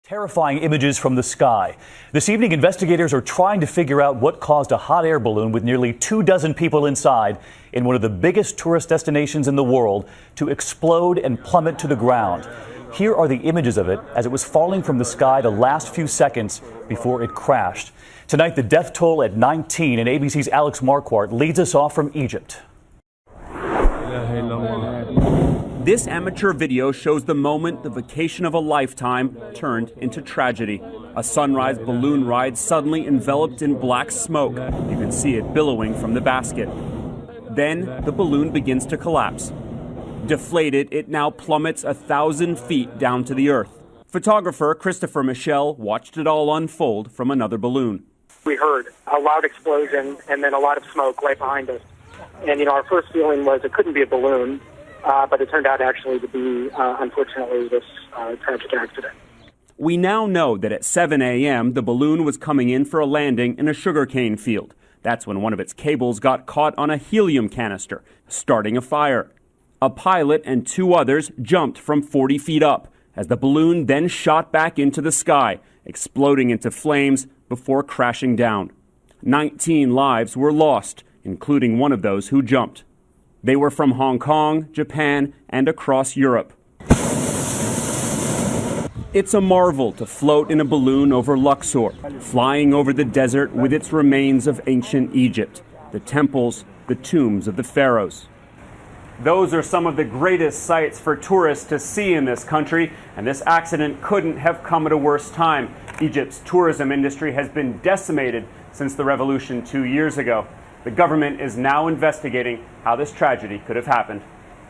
Terrifying images from the sky. This evening, investigators are trying to figure out what caused a hot air balloon with nearly 24 people inside in one of the biggest tourist destinations in the world to explode and plummet to the ground. Here are the images of it as it was falling from the sky the last few seconds before it crashed. Tonight, the death toll at 19, and ABC's Alex Marquardt leads us off from Egypt. This amateur video shows the moment the vacation of a lifetime turned into tragedy. A sunrise balloon ride suddenly enveloped in black smoke. You can see it billowing from the basket. Then the balloon begins to collapse. Deflated, it now plummets 1,000 feet down to the earth. Photographer Christopher Michel watched it all unfold from another balloon. We heard a loud explosion and then a lot of smoke right behind us. And, our first feeling was it couldn't be a balloon. But it turned out actually to be, unfortunately, this tragic accident. We now know that at 7 a.m., the balloon was coming in for a landing in a sugarcane field. That's when one of its cables got caught on a helium canister, starting a fire. A pilot and two others jumped from 40 feet up as the balloon then shot back into the sky, exploding into flames before crashing down. 19 lives were lost, including one of those who jumped. They were from Hong Kong, Japan, and across Europe. It's a marvel to float in a balloon over Luxor, flying over the desert with its remains of ancient Egypt, the temples, the tombs of the pharaohs. Those are some of the greatest sights for tourists to see in this country, and this accident couldn't have come at a worse time. Egypt's tourism industry has been decimated since the revolution 2 years ago. The government is now investigating how this tragedy could have happened.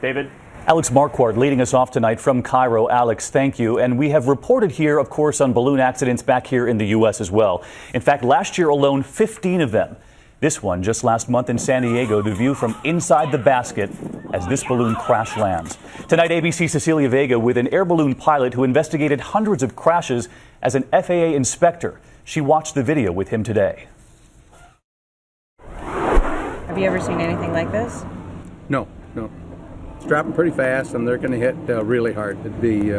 David? Alex Marquardt leading us off tonight from Cairo. Alex, thank you. And we have reported here, of course, on balloon accidents back here in the U.S. as well. In fact, last year alone, 15 of them. This one just last month in San Diego, the view from inside the basket as this balloon crash lands. Tonight, ABC's Cecilia Vega with an air balloon pilot who investigated hundreds of crashes as an FAA inspector. She watched the video with him today. Have you ever seen anything like this? No. It's dropping pretty fast, and they're going to hit really hard. It'd be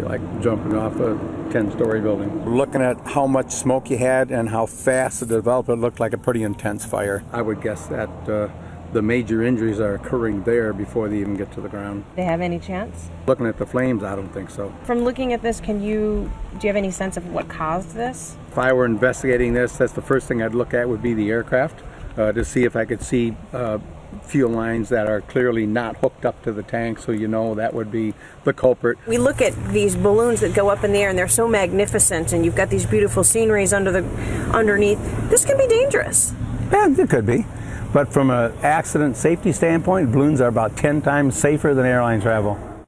like jumping off a 10-story building. Looking at how much smoke you had and how fast it developed, it looked like a pretty intense fire. I would guess that the major injuries are occurring there before they even get to the ground. They have any chance? Looking at the flames, I don't think so. From looking at this, do you have any sense of what caused this? If I were investigating this, that's the first thing I'd look at would be the aircraft. To see if I could see fuel lines that are clearly not hooked up to the tank, so that would be the culprit. We look at these balloons that go up in the air and they're so magnificent, and you've got these beautiful sceneries underneath. This can be dangerous. Yeah, it could be. But from an accident safety standpoint, balloons are about 10 times safer than airline travel.